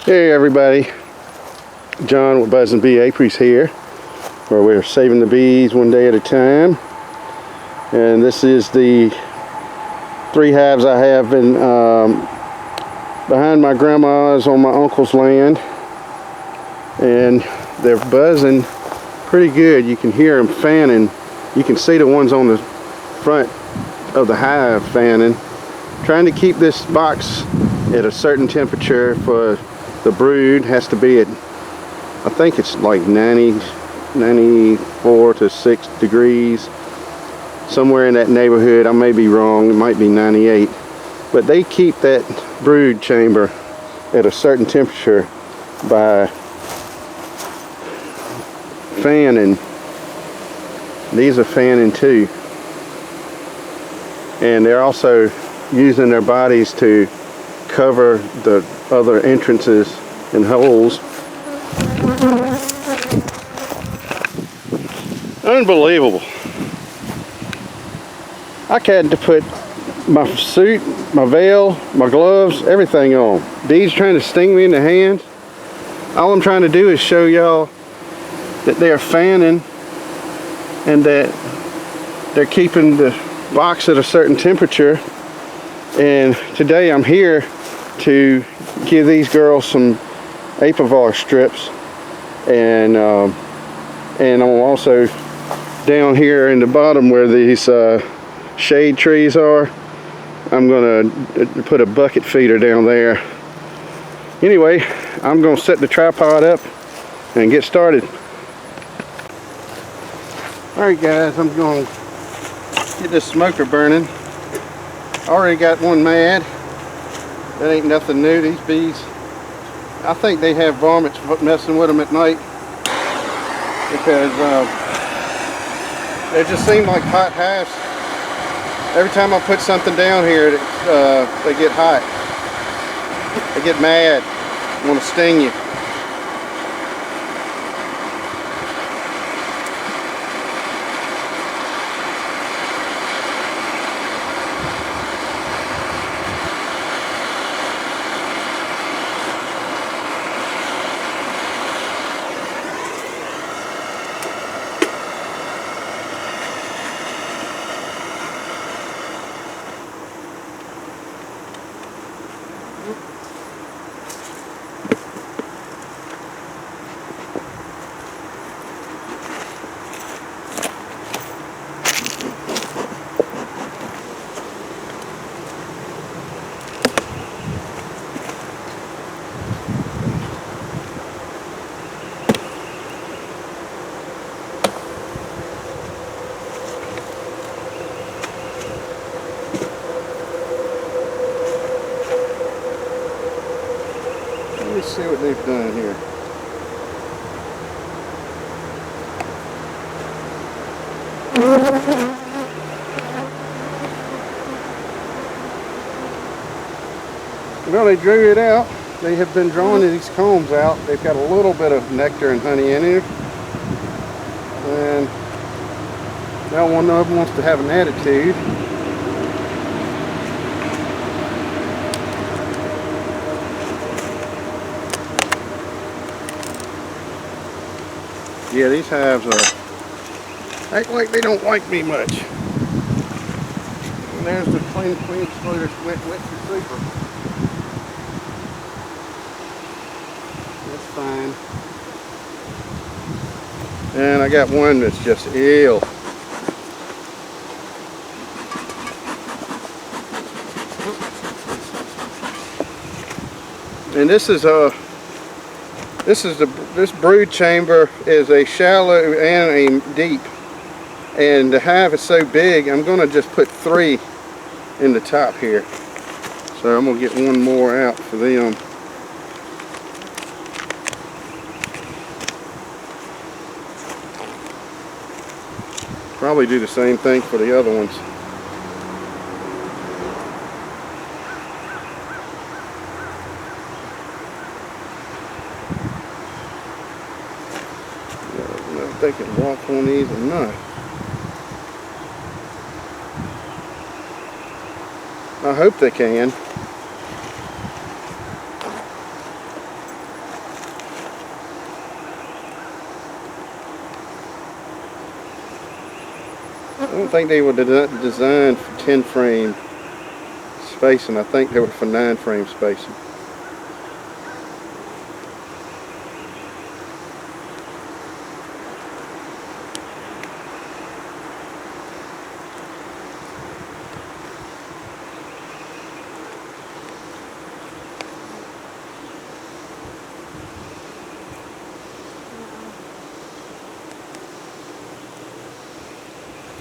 Hey everybody, John with Buzz and Bee Apiaries here, where we're saving the bees one day at a time. And this is the 3 hives I have in behind my grandma's on my uncle's land, and they're buzzing pretty good. You can hear them fanning. You can see the ones on the front of the hive fanning, trying to keep this box at a certain temperature for the brood. Has to be at, I think it's like 94 to 6 degrees, somewhere in that neighborhood. I may be wrong, it might be 98, but they keep that brood chamber at a certain temperature by fanning. These are fanning too, and they're also using their bodies to cover the other entrances and holes. Unbelievable. I had to put my suit, my veil, my gloves, everything on. Bees trying to sting me in the hand. All I'm trying to do is show y'all that they're fanning and that they're keeping the box at a certain temperature. And today I'm here to give these girls some Apivar strips, and I'm also down here in the bottom where these shade trees are. I'm gonna put a bucket feeder down there. Anyway, I'm gonna set the tripod up and get started. Alright guys, I'm gonna get this smoker burning. Already got one mad. That ain't nothing new. These bees, I think they have varmints messing with them at night, because they just seem like hot hives. Every time I put something down here, they get hot. They get mad, want to sting you. Let's see what they've done here. Well, they drew it out. They have been drawing these combs out. They've got a little bit of nectar and honey in it. And now one of them wants to have an attitude. Yeah, these hives act like they don't like me much. And there's the queen exploder's wet super. That's fine. And I got one that's just ill. And this brood chamber is a shallow and a deep, and the hive is so big I'm gonna just put 3 in the top here. So I'm gonna get one more out for them. Probably do the same thing for the other ones. If they can walk on these or not. I hope they can. don't think they were designed for 10 frame spacing. I think they were for 9 frame spacing.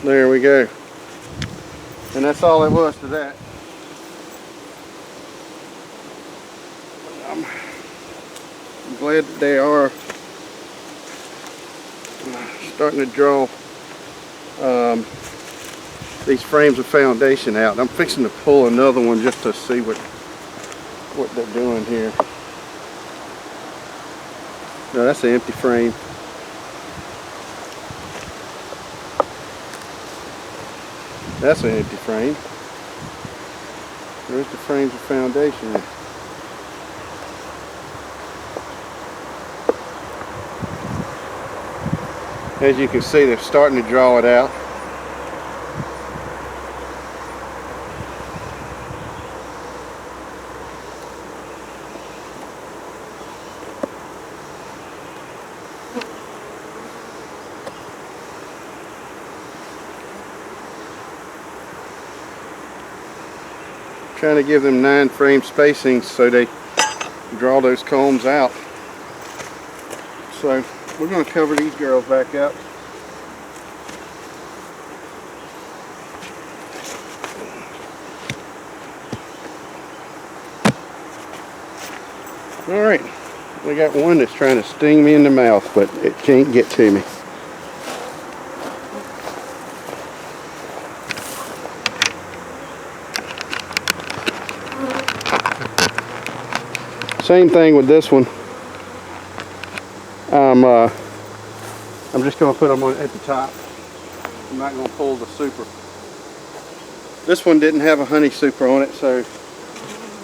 There we go. And that's all there was to that. I'm glad that they are starting to draw these frames of foundation out. I'm fixing to pull another one just to see what they're doing here. No, that's an empty frame. That's an empty frame. There's the frames of foundation. As you can see, they're starting to draw it out. Trying to give them 9 frame spacing so they draw those combs out. So we're going to cover these girls back up. Alright, we got one that's trying to sting me in the mouth, but it can't get to me. Same thing with this one. I'm just going to put them on at the top. I'm not going to pull the super. This one didn't have a honey super on it, so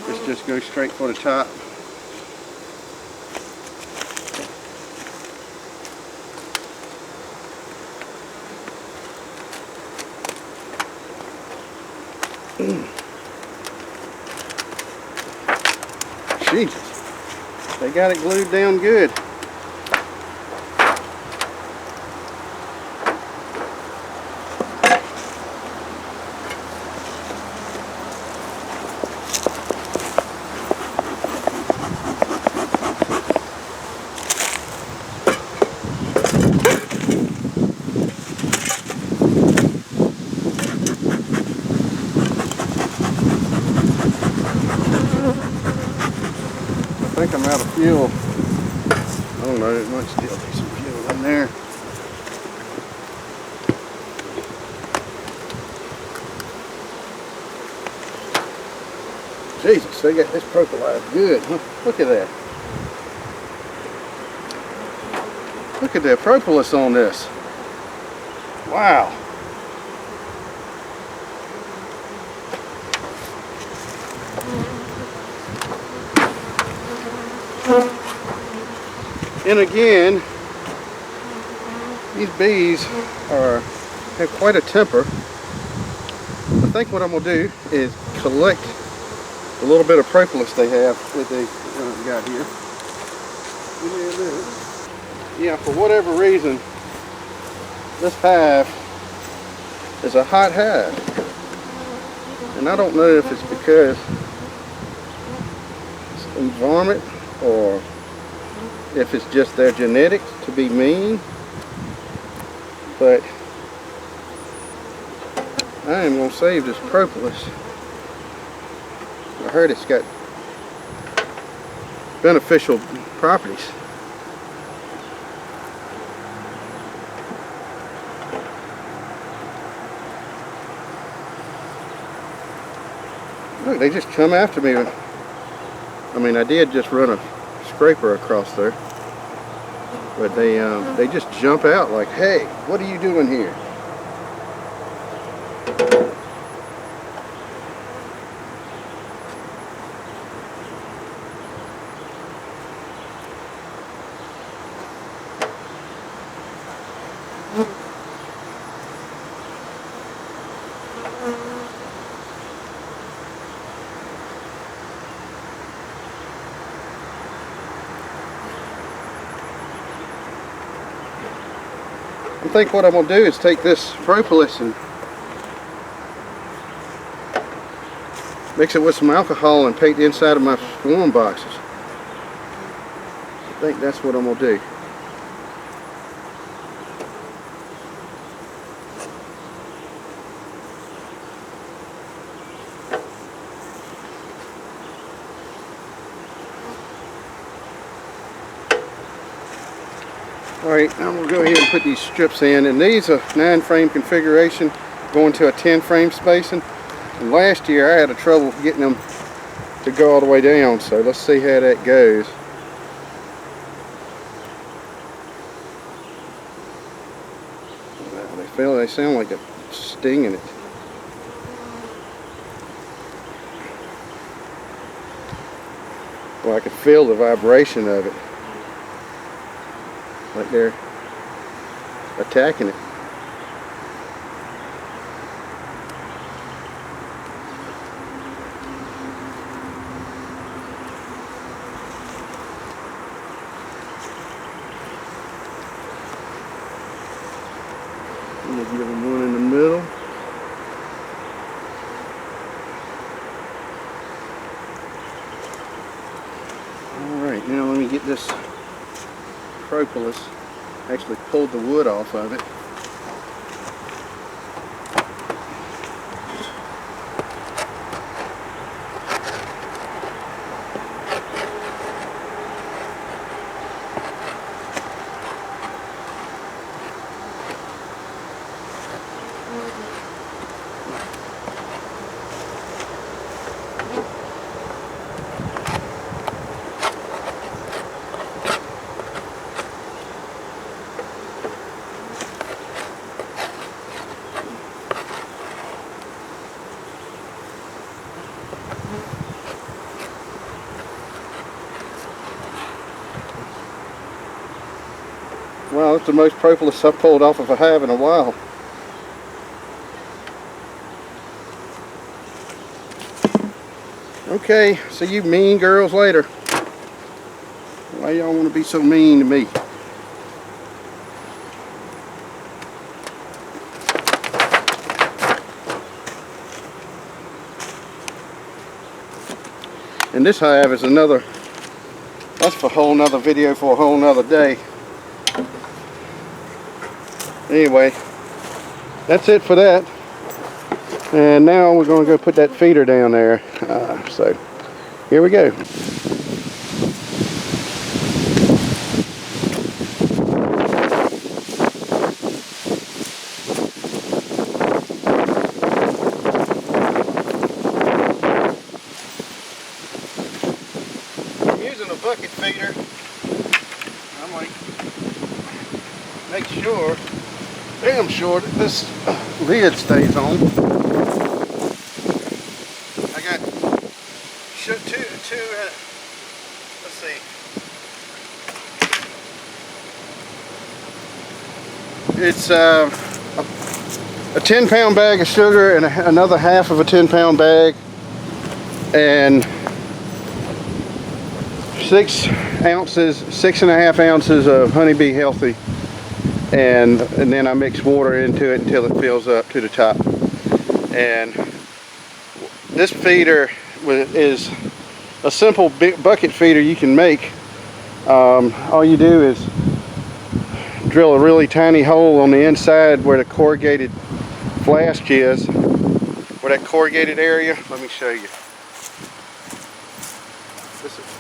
let's just go straight for the top. Jesus, they got it glued down good. I think I'm out of fuel. I don't know, it might still be some fuel in there. Jesus, they got this propylized good. Look at that. Look at the propolis on this. Wow. And again, these bees have quite a temper. I think what I'm going to do is collect a little bit of propolis they have that they got here. Yeah, for whatever reason, this hive is a hot hive. And I don't know if it's because it's environment or if it's just their genetics to be mean, but I am going to save this propolis. I heard it's got beneficial properties. Look, they just come after me. I mean, I did just run a scraper across there, but they just jump out like, hey, what are you doing here? I think what I'm going to do is take this propolis and mix it with some alcohol and paint the inside of my swarm boxes. I think that's what I'm going to do. Alright, now we'll go ahead and put these strips in, and these are 9-frame configuration going to a 10-frame spacing. And last year I had a trouble getting them to go all the way down, so let's see how that goes. They sound like a sting in it. Well, I can feel the vibration of it. Like they're attacking it. I'm going to give them one in the middle. Alright, now let me get this propolis. Actually pulled the wood off of it. Wow, that's the most propolis I've pulled off of a hive in a while. Okay, see you mean girls later. Why y'all want to be so mean to me? And this hive is another, that's for a whole nother video for a whole nother day. Anyway, that's it for that. And now we're going to go put that feeder down there. So here we go. I'm using a bucket feeder. I'm like, make sure, damn sure that this lid stays on. I got two let's see. It's a 10-pound bag of sugar and another half of a 10-pound bag, and 6.5 ounces of honeybee healthy, and then I mix water into it until it fills up to the top. And this feeder is a simple bucket feeder you can make. All you do is drill a really tiny hole on the inside where the corrugated flask is, where that corrugated area, let me show you.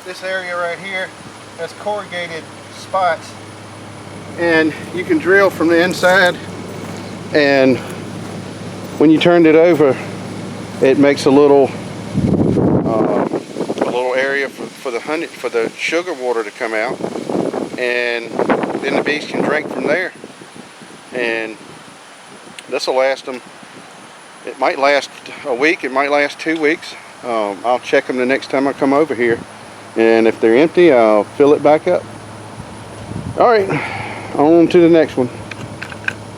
This area right here has corrugated spots, and you can drill from the inside, and when you turn it over, it makes a little area for the sugar water to come out, and then the bees can drink from there. And this will last them, it might last a week, it might last 2 weeks. I'll check them the next time I come over here, and if they're empty, I'll fill it back up. Alright, on to the next one.